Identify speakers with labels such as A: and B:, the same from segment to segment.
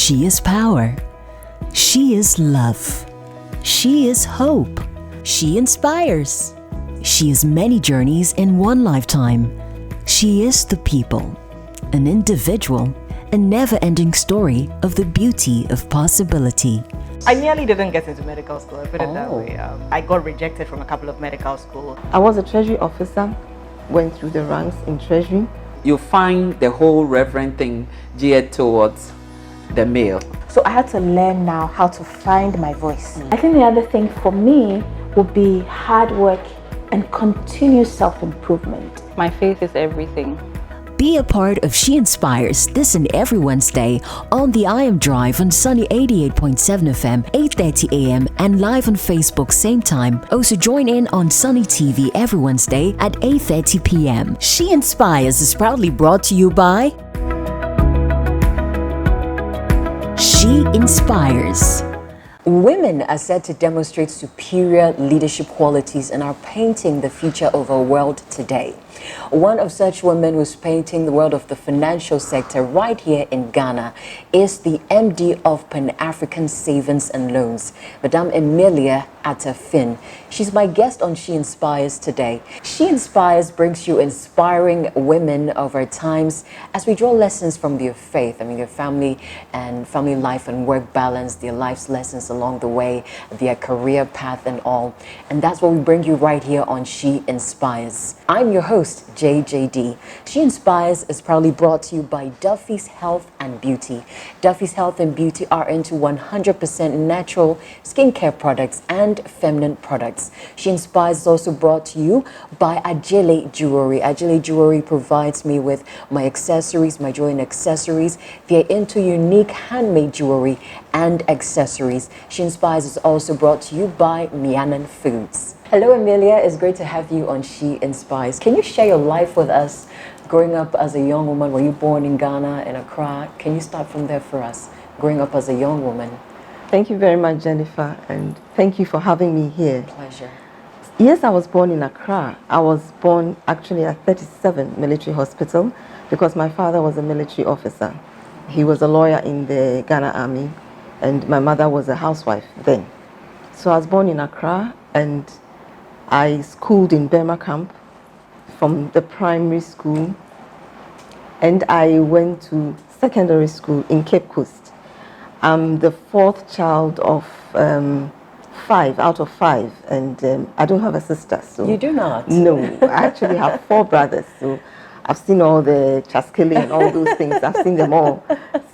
A: She is power. She is love. She is hope. She inspires. She is many journeys in one lifetime. She is the people, an individual, a never-ending story of the beauty of possibility.
B: I nearly didn't get into medical school, I put it that way. I got rejected from a couple of medical schools.
C: I was a treasury officer, went through the ranks in treasury.
D: You find the whole reverend thing geared towards the male.
E: So I had to learn now how to find my voice. I think the other thing for me would be hard work and continuous self-improvement.
F: My faith is everything.
A: Be a part of She Inspires this and every Wednesday on the I Am Drive on Sunny 88.7 FM, 8:30 a.m. and live on Facebook same time. Also join in on Sunny TV every Wednesday at 8:30 p.m. She Inspires is proudly brought to you by She Inspires. Women are said to demonstrate superior leadership qualities and are painting the future of our world today. One of such women who's painting the world of the financial sector right here in Ghana is the MD of Pan-African Savings and Loans, Madame Emelia Atta Fynn. She's my guest on She Inspires today. She Inspires brings you inspiring women of our times as we draw lessons from their faith, their family and family life and work balance, their life's lessons along the way, their career path and all. And that's what we bring you right here on She Inspires. I'm your host, JJD. She Inspires is proudly brought to you by Duffy's Health and Beauty. Duffy's Health and Beauty are into 100% natural skincare products and feminine products. She Inspires is also brought to you by Ajele Jewelry. Ajele Jewelry provides me with my accessories, my jewelry and accessories. They're into unique handmade jewelry and accessories. She Inspires is also brought to you by Mianan Foods. Hello, Emelia. It's great to have you on She Inspires. Can you share your life with us? Growing up as a young woman, were you born in Ghana, in Accra? Can you start from there for us? Growing up as a young woman.
C: Thank you very much, Jennifer, and thank you for having me here.
A: Pleasure.
C: Yes, I was born in Accra. I was born actually at 37 Military Hospital because my father was a military officer. He was a lawyer in the Ghana Army, and my mother was a housewife then. So I was born in Accra, and I schooled in Burma camp from the primary school, and I went to secondary school in Cape Coast. I'm the fourth child of 5 out of 5, and I don't have a sister. So
A: you do not?
C: No, I actually have 4 brothers. So I've seen all the chaskele and all those things. I've seen them all.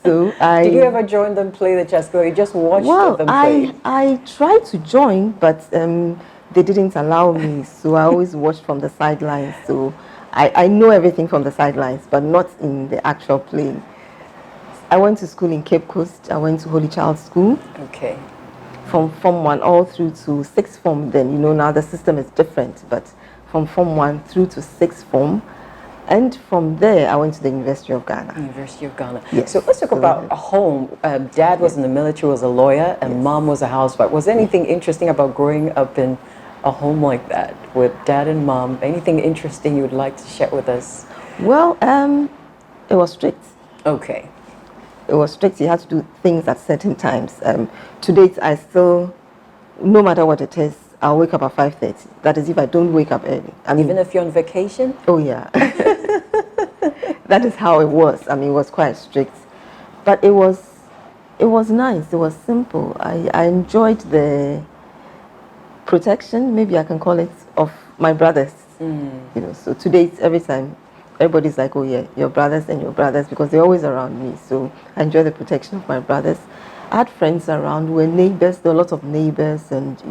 C: So
A: did you ever join them play the chaskele? You just watched them play?
C: I tried to join, but they didn't allow me. So I always watched from the sidelines. So I know everything from the sidelines, but not in the actual play. I went to school in Cape Coast. I went to Holy Child School.
A: Okay.
C: From Form 1 all through to 6th Form then. Now the system is different, but from Form 1 through to 6th Form. And from there, I went to the University of Ghana.
A: University of Ghana.
C: Yes.
A: So let's talk about a home. Dad was in the military, was a lawyer, and Mom was a housewife. Was there anything interesting about growing up in a home like that with Dad and Mom? Anything interesting you would like to share with us?
C: Well, it was strict.
A: Okay.
C: It was strict. You had to do things at certain times. To date, I still, no matter what it is, I'll wake up at 5:30. That is if I don't wake up early.
A: Even if you're on vacation?
C: Oh, yeah. That is how it was. It was quite strict. But it was nice. It was simple. I enjoyed the protection, maybe I can call it, of my brothers. So to date, every time, everybody's like, oh yeah, your brothers, because they're always around me. So I enjoy the protection of my brothers. I had friends around who were neighbors. There were a lot of neighbors, and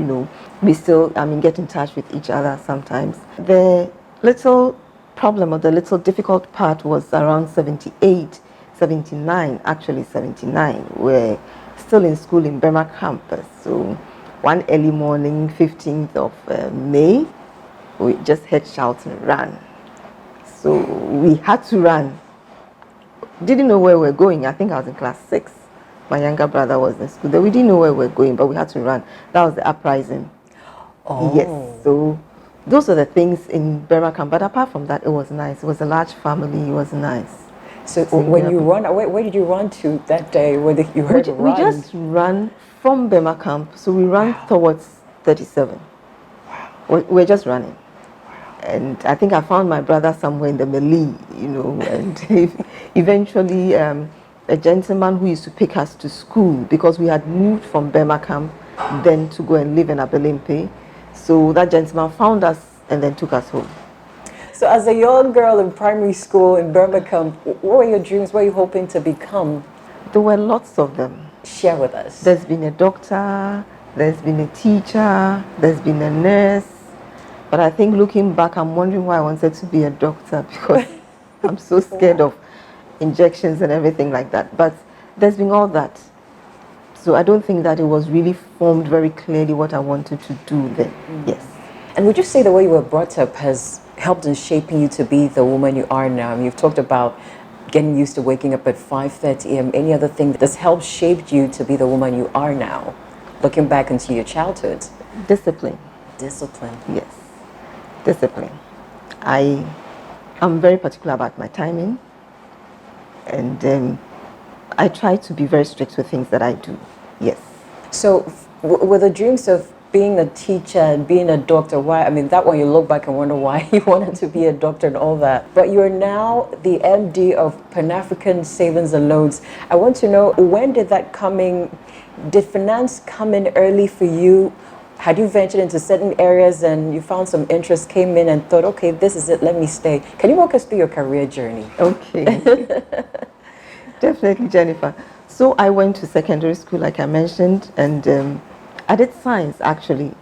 C: we still, get in touch with each other sometimes. The little problem or the little difficult part was around 78, 79, actually 79. We're still in school in Burma campus. So one early morning, 15th of May, we just heard shouts and ran. So we had to run. Didn't know where we were going. I think I was in class 6. My younger brother was in school. We didn't know where we were going, but we had to run. That was the uprising.
A: Oh.
C: Yes. So those are the things in Burma camp. But apart from that, it was nice. It was a large family. It was nice.
A: So
C: singing
A: when you
C: up.
A: run, where did you run to that day? Where you heard a
C: We
A: run?
C: just ran from Bema camp, so we ran towards 37. We're just running. And I think I found my brother somewhere in the Emelia, and eventually a gentleman who used to pick us to school, because we had moved from Bema camp then to go and live in Abelimpe. So that gentleman found us and then took us home.
A: So as a young girl in primary school in Birmingham, what were your dreams? What were you hoping to become?
C: There were lots of them.
A: Share with us.
C: There's been a doctor, there's been a teacher, there's been a nurse. But I think looking back, I'm wondering why I wanted to be a doctor, because I'm so scared of injections and everything like that. But there's been all that. So I don't think that it was really formed very clearly what I wanted to do then. Yes.
A: And would you say the way you were brought up has helped in shaping you to be the woman you are now? I mean, you've talked about getting used to waking up at 5:30 a.m. Any other thing that's helped shape you to be the woman you are now, looking back into your childhood?
C: Discipline.
A: Discipline.
C: Yes. Discipline. I am very particular about my timing, and I try to be very strict with things that I do. Yes.
A: So were the dreams of being a teacher and being a doctor, why? I mean, that one you look back and wonder why you wanted to be a doctor and all that. But you're now the MD of Pan-African Savings and Loans. I want to know, when did that come in? Did finance come in early for you? Had you ventured into certain areas and you found some interest, came in and thought, okay, this is it, let me stay? Can you walk us through your career journey?
C: Okay. Definitely, Jennifer. So I went to secondary school, like I mentioned, and I did science actually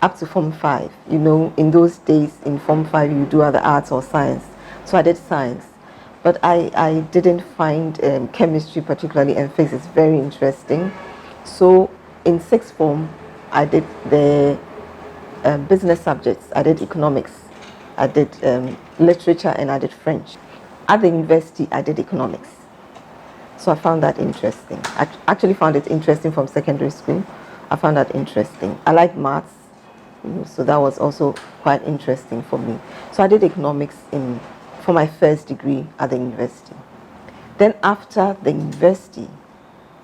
C: up to Form 5. In those days in Form 5 you do other arts or science. So I did science. But I didn't find chemistry particularly and physics very interesting. So in sixth form, I did the business subjects. I did economics, I did literature, and I did French. At the university, I did economics. So I found that interesting. I actually found it interesting from secondary school. I found that interesting. I like maths, so that was also quite interesting for me. So I did economics for my first degree at the university. Then after the university,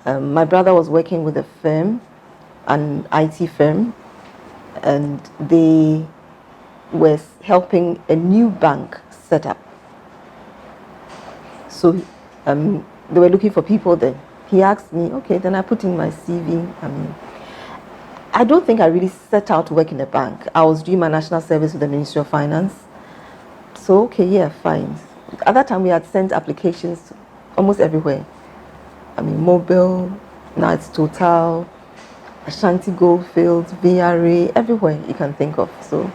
C: my brother was working with a firm, an IT firm, and they were helping a new bank set up. So they were looking for people then. He asked me, okay, then I put in my CV. I don't think I really set out to work in a bank. I was doing my national service with the Ministry of Finance. So, okay, yeah, fine. At that time, we had sent applications almost everywhere. Mobile, now it's Total, Ashanti Goldfields, VRA, everywhere you can think of. So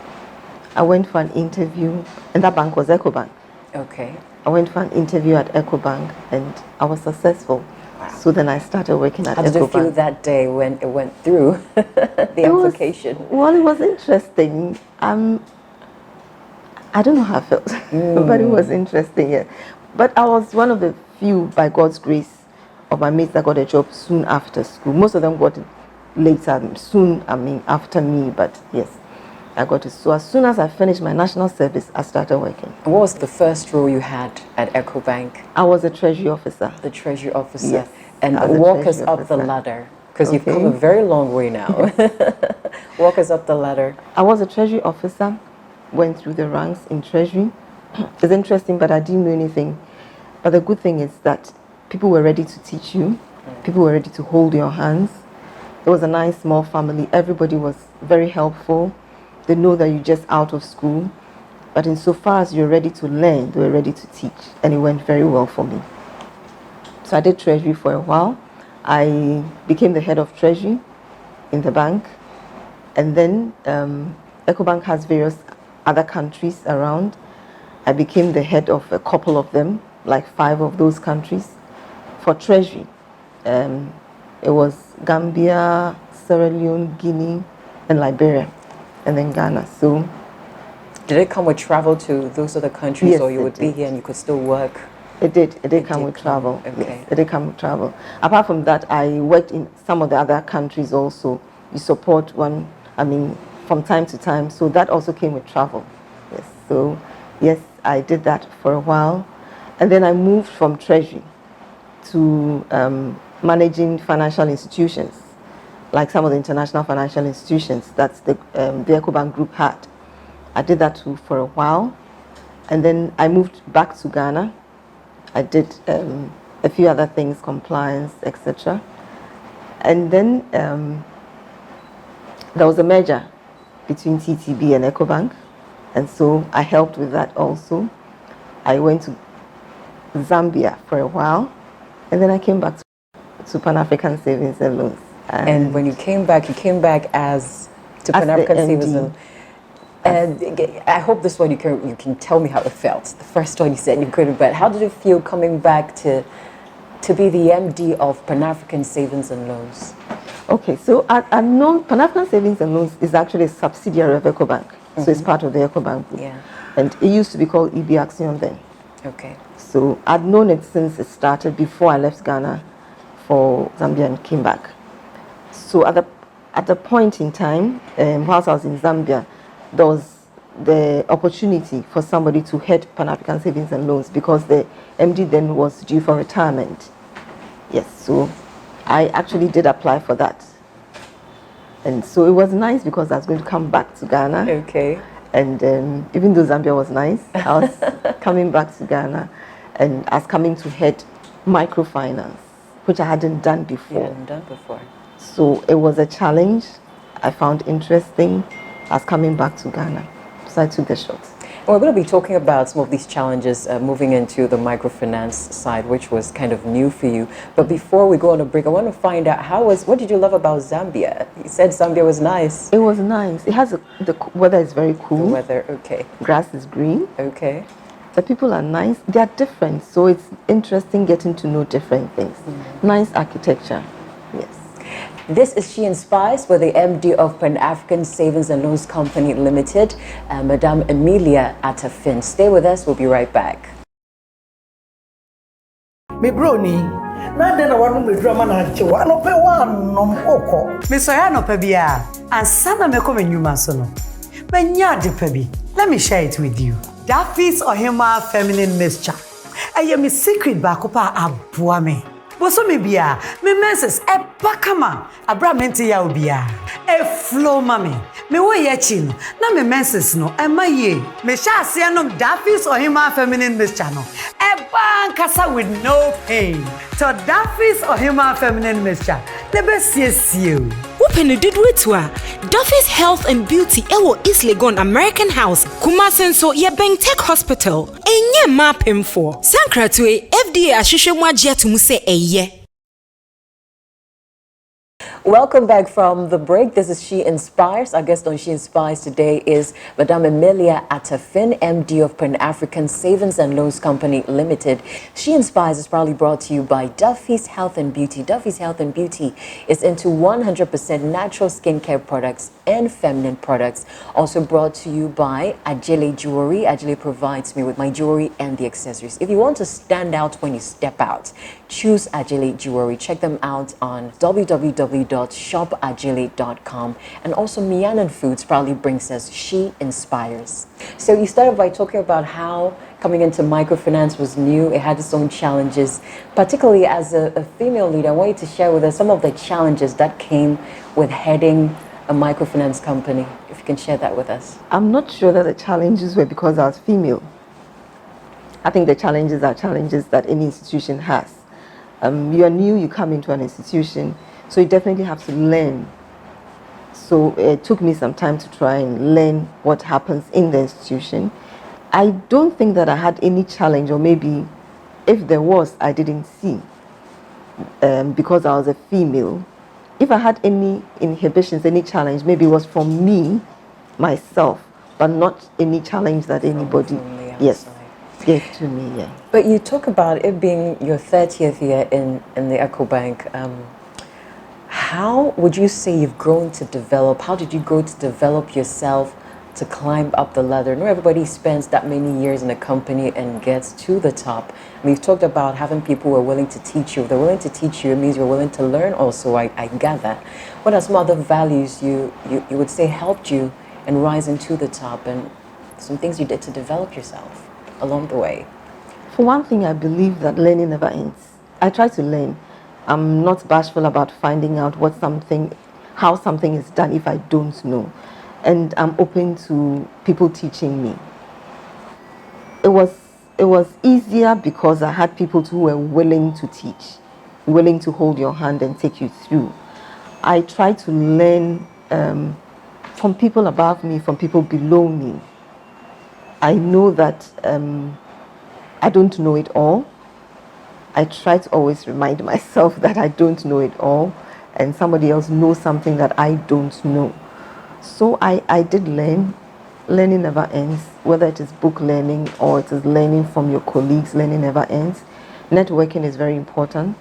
C: I went for an interview, and that bank was Ecobank.
A: Okay.
C: I went for an interview at Ecobank and I was successcul. Wow. So then I started working at Ecobank.
A: How did you feel that day when it went through the application?
C: Well, it was interesting. I don't know how I felt, but it was interesting. Yeah. But I was one of the few, by God's grace, of my mates that got a job soon after school. Most of them got it later, after me, but yes. I got it. So as soon as I finished my national service, I started working.
A: What was the first role you had at Ecobank?
C: I was a treasury officer.
A: The treasury officer.
C: Yes.
A: And walk us up the ladder, because you've come a very long way now. Walk us up the ladder.
C: I was a treasury officer, went through the ranks in treasury. It's interesting, but I didn't know anything. But the good thing is that people were ready to teach you. People were ready to hold your hands. It was a nice small family. Everybody was very helpful. They know that you're just out of school, but insofar as you're ready to learn, they were ready to teach, and it went very well for me. So I did treasury for a while. I became the head of treasury in the bank, and then Ecobank has various other countries around. I became the head of a couple of them, like 5 of those countries, for treasury. It was Gambia, Sierra Leone, Guinea, and Liberia, and then Ghana. So,
A: did it come with travel to those other countries,
C: yes,
A: or you would be here and you could still work?
C: It did. It did come with travel.
A: Okay.
C: Yes, it did come with travel. Apart from that, I worked in some of the other countries also. You support one, from time to time. So that also came with travel. Yes. So, yes, I did that for a while. And then I moved from Treasury to managing financial institutions, like some of the international financial institutions that the Ecobank group had. I did that too for a while. And then I moved back to Ghana. I did a few other things, compliance, etc. And then there was a merger between TTB and Ecobank. And so I helped with that also. I went to Zambia for a while. And then I came back to Pan-African Savings and Loans.
A: And when you came back as to Pan-African Savings and Loans. And I hope this one you can tell me how it felt. The first one you said you couldn't, but how did it feel coming back to be the MD of Pan-African Savings and Loans?
C: Okay, so I know Pan-African Savings and Loans is actually a subsidiary of Ecobank. So it's part of the Ecobank group.
A: Yeah.
C: And it used to be called EB Action then.
A: Okay.
C: So I'd known it since it started before I left Ghana for Zambia and came back. So at the point in time, whilst I was in Zambia, there was the opportunity for somebody to head Pan-African Savings and Loans because the MD then was due for retirement. Yes, so I actually did apply for that. And so it was nice because I was going to come back to Ghana.
A: Okay.
C: And even though Zambia was nice, I was coming back to Ghana and I was coming to head microfinance, which I hadn't done before.
A: You hadn't done before.
C: So it was a challenge I found interesting. I was coming back to Ghana. So I took the shot.
A: We're going to be talking about some of these challenges moving into the microfinance side, which was kind of new for you. But before we go on a break, I want to find out what did you love about Zambia? You said Zambia was nice.
C: It was nice. It has the weather is very cool.
A: The weather, okay.
C: Grass is green.
A: Okay.
C: The people are nice. They are different, so it's interesting getting to know different things. Nice architecture. Yes.
A: This is She Inspires with the MD of Pan-African Savings and Loans Company Limited, Madame Emelia Atta Fynn. Stay with us, we'll be right back.
F: Me broni, na de na wanu me drama na che wa no pe wa nom okọ. Me so ya no pe bia, ansa na me ko menwuma so no. Manya de pe bi. Let me share it with you. Daffy's Ohima feminine mixture. Aye me secret ba ko pa aboa me. Boso me bia, me menses e bakama, abra menti ya obia. E flow mami. Me wo ye chi no, na me menses no, e maye. Me sha ase no Daffy's Ohima feminine mixture no. E bankasa with no pain. So Daffy's Ohima feminine mixture. The best yes you.
G: Open a did with Duffy's Health and Beauty Ewo East Legon American House Kumasen so ye Bank Tech Hospital enye map him for Sankratwe FDA ashishe mwaji to muse eye.
A: Welcome back from the break. This is She Inspires. Our guest on She Inspires today is Madame Emelia Atta Fynn, MD of Pan-African Savings and Loans Company Limited. She Inspires is proudly brought to you by Duffy's Health and Beauty. Duffy's Health and Beauty is into 100% natural skincare products and feminine products. Also brought to you by Ajele Jewelry. Ajele provides me with my jewelry and the accessories. If you want to stand out when you step out, choose Ajele Jewelry. Check them out on www.shopajele.com. And also Mianan Foods proudly brings us She Inspires. So you started by talking about how coming into microfinance was new. It had its own challenges, particularly as a female leader. I want you to share with us some of the challenges that came with heading a microfinance company. If you can share that with us.
C: I'm not sure that the challenges were because I was female. I think the challenges are challenges that any institution has. You are new, you come into an institution, so you definitely have to learn. So it took me some time to try and learn what happens in the institution. I don't think that I had any challenge, or maybe if there was, I didn't see, because I was a female. If I had any inhibitions, any challenge, maybe it was from me, myself, but not any challenge that anybody, yes, gave to me, yeah.
A: But you talk about it being your 30th year in the Ecobank. How would you say you've grown to develop? How did you grow to develop yourself to climb up the ladder? Not everybody spends that many years in a company and gets to the top. We've talked about having people who are willing to teach you. If they're willing to teach you, it means you're willing to learn also, I get that. What are some other values you would say helped you in rising to the top, and some things you did to develop yourself along the way?
C: For one thing, I believe that learning never ends. I try to learn. I'm not bashful about finding out how something is done if I don't know. And I'm open to people teaching me. It was easier because I had people who were willing to teach, willing to hold your hand and take you through. I try to learn from people above me, from people below me. I know that I don't know it all. I try to always remind myself that I don't know it all, and somebody else knows something that I don't know. So I did learn. Learning never ends, whether it is book learning or it is learning from your colleagues. Learning never ends. Networking is very important,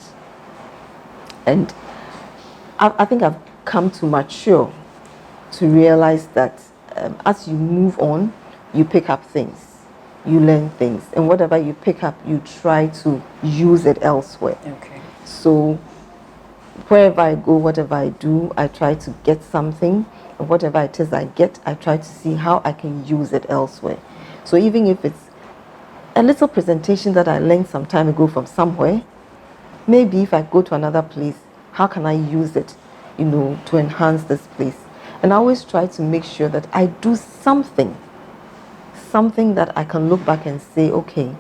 C: and I think I've come to mature to realize that as you move on, you pick up things, you learn things, and whatever you pick up, you try to use it elsewhere.
A: Okay.
C: So wherever I go, whatever I do, I try to get something, and whatever it is I get, I try to see how I can use it elsewhere. So even if it's a little presentation that I learned some time ago from somewhere, maybe if I go to another place, how can I use it, to enhance this place? And I always try to make sure that I do something that I can look back and say, okay,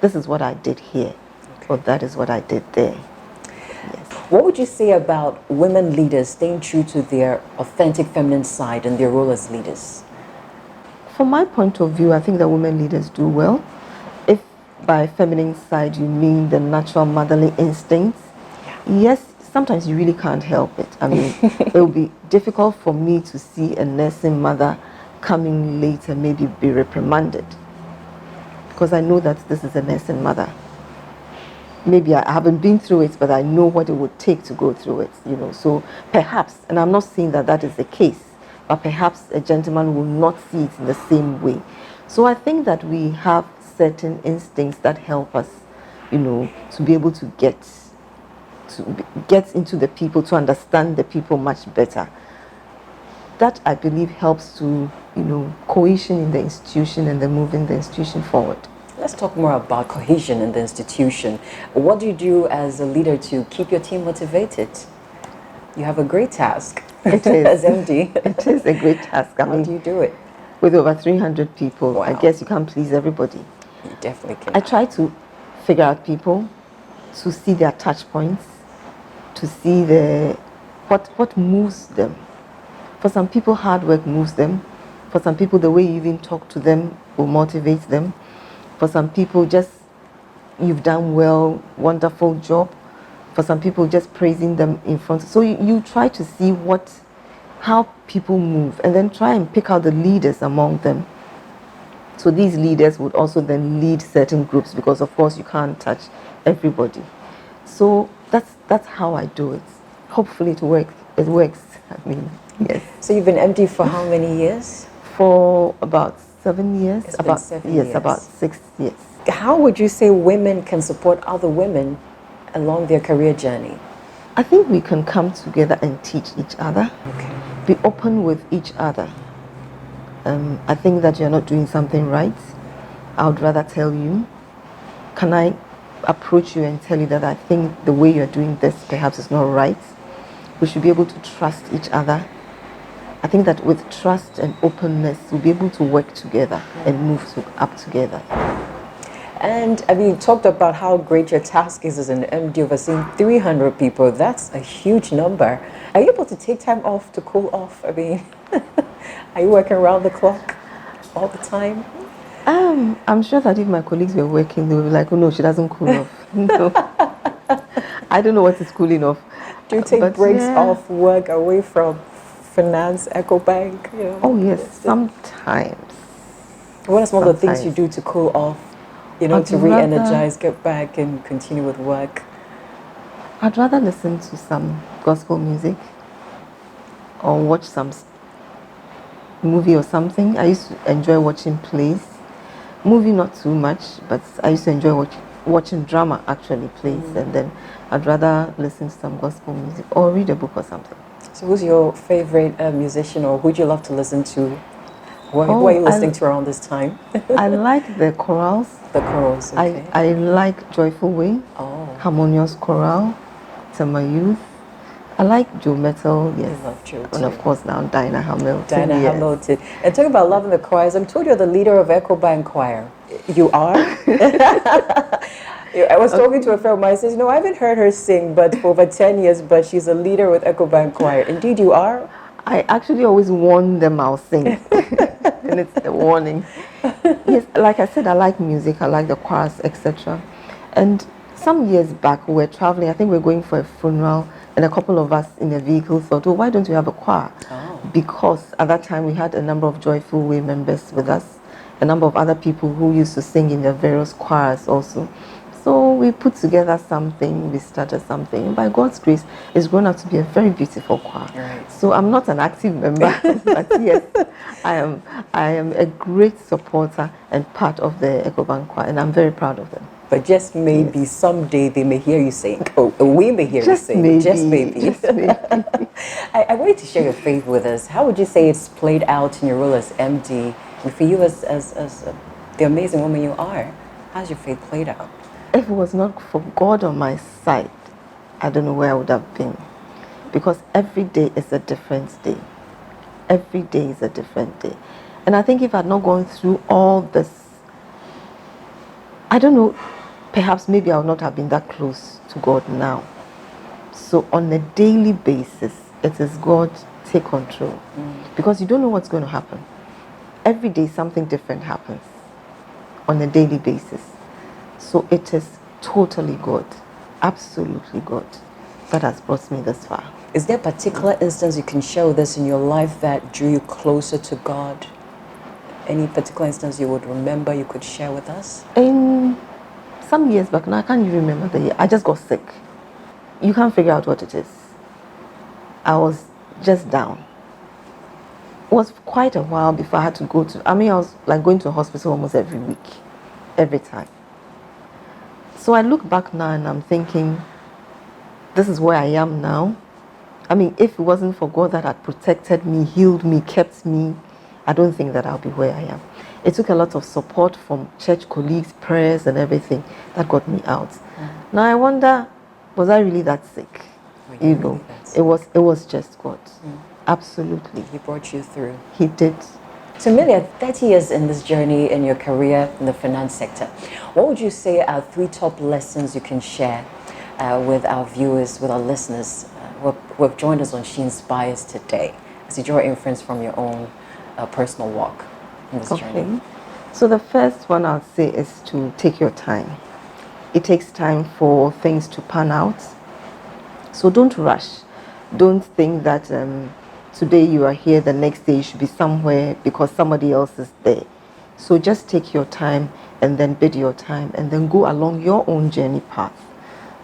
C: this is what I did here, or that is what I did there. Yes.
A: What would you say about women leaders staying true to their authentic feminine side and their role as leaders?
C: From my point of view, I think that women leaders do well. If by feminine side you mean the natural motherly instincts, yes, sometimes you really can't help it. I mean, it will be difficult for me to see a nursing mother coming late and maybe be reprimanded, because I know that this is a nursing mother. Maybe I haven't been through it, but I know what it would take to go through it, So perhaps, and I'm not saying that that is the case, but perhaps a gentleman will not see it in the same way. So I think that we have certain instincts that help us, to be able to get into the people, to understand the people much better. That, I believe, helps to, cohesion in the institution and then moving the institution forward.
A: Let's talk more about cohesion in the institution. What do you do as a leader to keep your team motivated? You have a great task.
C: It is.
A: As MD.
C: It is a great task.
A: How do you do it?
C: With over 300 people,
A: wow.
C: I guess you can't please everybody.
A: You definitely can.
C: I try to figure out people, to see their touch points, to see what moves them. For some people, hard work moves them. For some people, the way you even talk to them will motivate them. For some people, just you've done well, wonderful job. For some people, just praising them in front. So you try to see how people move, and then try and pick out the leaders among them. So these leaders would also then lead certain groups, because of course you can't touch everybody. So that's how I do it. Hopefully it works. It works. I mean, yes.
A: So you've been MD for how many years?
C: For about 7 years.
A: It's been 7 years.
C: Yes, about 6 years.
A: How would you say women can support other women along their career journey?
C: I think we can come together and teach each other.
A: Okay.
C: Be open with each other. I think that you're not doing something right. I would rather tell you. Can I approach you and tell you that I think the way you're doing this perhaps is not right? We should be able to trust each other. I think that with trust and openness, we'll be able to work together and move up together.
A: And I mean, you talked about how great your task is as an MD, overseeing 300 people. That's a huge number. Are you able to take time off to cool off? I mean, are you working around the clock all the time?
C: I'm sure that if my colleagues were working, they would be like, oh no, she doesn't cool off. No. I don't know what is cooling off.
A: Do you take breaks off work away from finance, Ecobank?
C: Oh yes, sometimes.
A: What are some of the things you do to cool off? To re-energize, get back and continue with work?
C: I'd rather listen to some gospel music or watch some movie or something. I used to enjoy watching plays. Movie not too much, but I used to enjoy watching drama, actually, plays. And then I'd rather listen to some gospel music or read a book or something.
A: So who's your favorite musician, or who'd you love to listen to Who are you listening to around this time?
C: I like the chorals.
A: The chorals, okay.
C: I like Joyful Way, Harmonious Choral, Tema Youth. I like Joe Metal, yes.
A: I love Joe too.
C: And of course now Dinah Hamilton.
A: Dinah Hamilton. And talking about loving the choirs, I'm told you're the leader of Ecobank Choir. You are? I was talking to a friend of mine, says, I haven't heard her sing but for over 10 years, but she's a leader with Ecobank Choir. Indeed you are?
C: I actually always warn them I'll sing. And it's a warning. Yes, like I said, I like music, I like the choirs, etc. And some years back we were traveling, I think we were going for a funeral, and a couple of us in the vehicle thought, why don't we have a choir? Because at that time we had a number of Joyful Way members with us, a number of other people who used to sing in the various choirs also. So we put together something, we started something, and by God's grace, it's grown up to be a very beautiful choir.
A: Right.
C: So I'm not an active member, but yes, I am a great supporter and part of the Ecobank choir, and I'm very proud of them.
A: But just maybe someday they may hear you sing. We may hear
C: just
A: you sing.
C: Maybe,
A: just maybe.
C: Just maybe.
A: I want you to share your faith with us. How would you say it's played out in your role as MD, and for you as the amazing woman you are? How's your faith played out?
C: If it was not for God on my side, I don't know where I would have been. Because every day is a different day. Every day is a different day. And I think if I had not gone through all this, I don't know, perhaps maybe I would not have been that close to God now. So on a daily basis, it is God, take control. Because you don't know what's going to happen. Every day something different happens on a daily basis. So it is totally God, absolutely God, that has brought me this far.
A: Is there a particular instance you can share with us in your life that drew you closer to God? Any particular instance you would remember you could share with us?
C: In some years back, now I can't even remember the year, I just got sick. You can't figure out what it is. I was just down. It was quite a while before I had to go to, I was like going to a hospital almost every week, every time. So I look back now and I'm thinking, this is where I am now. If it wasn't for God that had protected me, healed me, kept me, I don't think that I'll be where I am. It took a lot of support from church colleagues, prayers and everything that got me out. Now I wonder, was I really that sick? Really it was just God. Absolutely.
A: He brought you through.
C: He did.
A: So Emelia, 30 years in this journey in your career in the finance sector, what would you say are 3 top lessons you can share with our viewers, with our listeners who have joined us on She Inspires today, as you draw inference from your own personal walk in this journey?
C: So the first one I'll say is to take your time. It takes time for things to pan out. So don't rush. Don't think that today you are here, the next day you should be somewhere because somebody else is there. So just take your time and then bid your time and then go along your own journey path.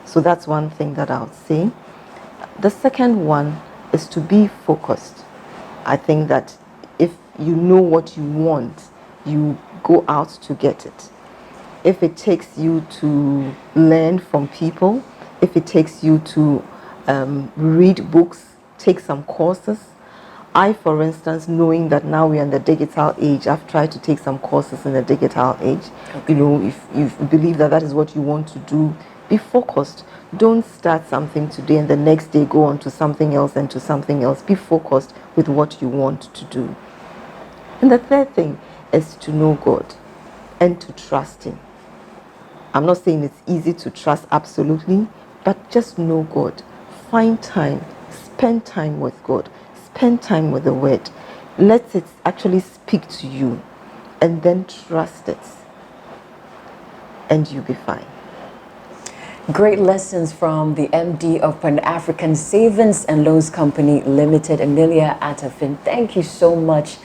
C: So that's one thing that I would say. The second one is to be focused. I think that if you know what you want, you go out to get it. If it takes you to learn from people, if it takes you to read books, take some courses. I, for instance, knowing that now we're in the digital age, I've tried to take some courses in the digital age. If you believe that is what you want to do, be focused. Don't start something today and the next day go on to something else and to something else. Be focused with what you want to do. And the third thing is to know God and to trust Him. I'm not saying it's easy to trust absolutely, but just know God. Find time, spend time with God. Spend time with the Word. Let it actually speak to you and then trust it and you'll be fine.
A: Great lessons from the MD of Pan-African Savings and Loans Company Limited, Emelia Atta. Fynn. Thank you so much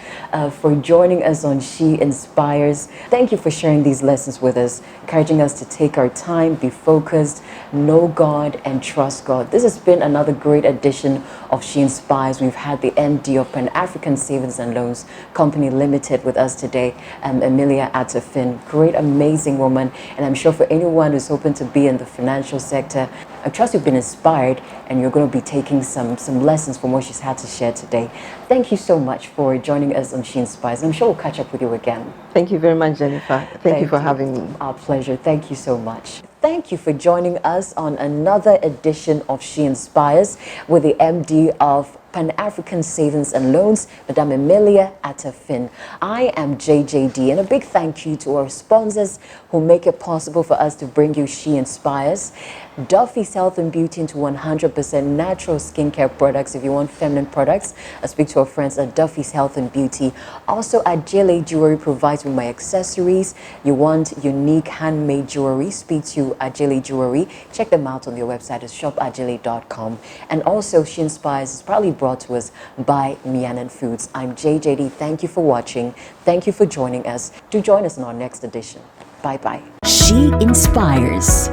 A: for joining us on She Inspires. Thank you for sharing these lessons with us, encouraging us to take our time, be focused, know God, and trust God. This has been another great edition of She Inspires. We've had the MD of Pan-African Savings and Loans Company Limited with us today, Emelia Atta. Fynn. Great, amazing woman. And I'm sure for anyone who's hoping to be in the financial sector, I trust you've been inspired and you're going to be taking some lessons from what she's had to share today. Thank you so much for joining us on She Inspires. I'm sure we'll catch up with you again.
C: Thank you very much, Jennifer. Thank you for having me.
A: Our pleasure. Thank you so much. Thank you for joining us on another edition of She Inspires with the MD of Pan-African Savings and Loans, Madame Emelia Atta Fynn. I am JJD, and a big thank you to our sponsors who make it possible for us to bring you She Inspires. Duffy's Health and Beauty into 100% natural skincare products. If you want feminine products, speak to our friends at Duffy's Health and Beauty. Also, Ajele Jewelry provides with my accessories. You want unique handmade jewelry, speak to Ajele Jewelry. Check them out on their website at shopajele.com. And also, She Inspires is proudly brought to us by Mianan Foods. I'm JJD. Thank you for watching. Thank you for joining us. Do join us in our next edition. Bye-bye.
H: She Inspires.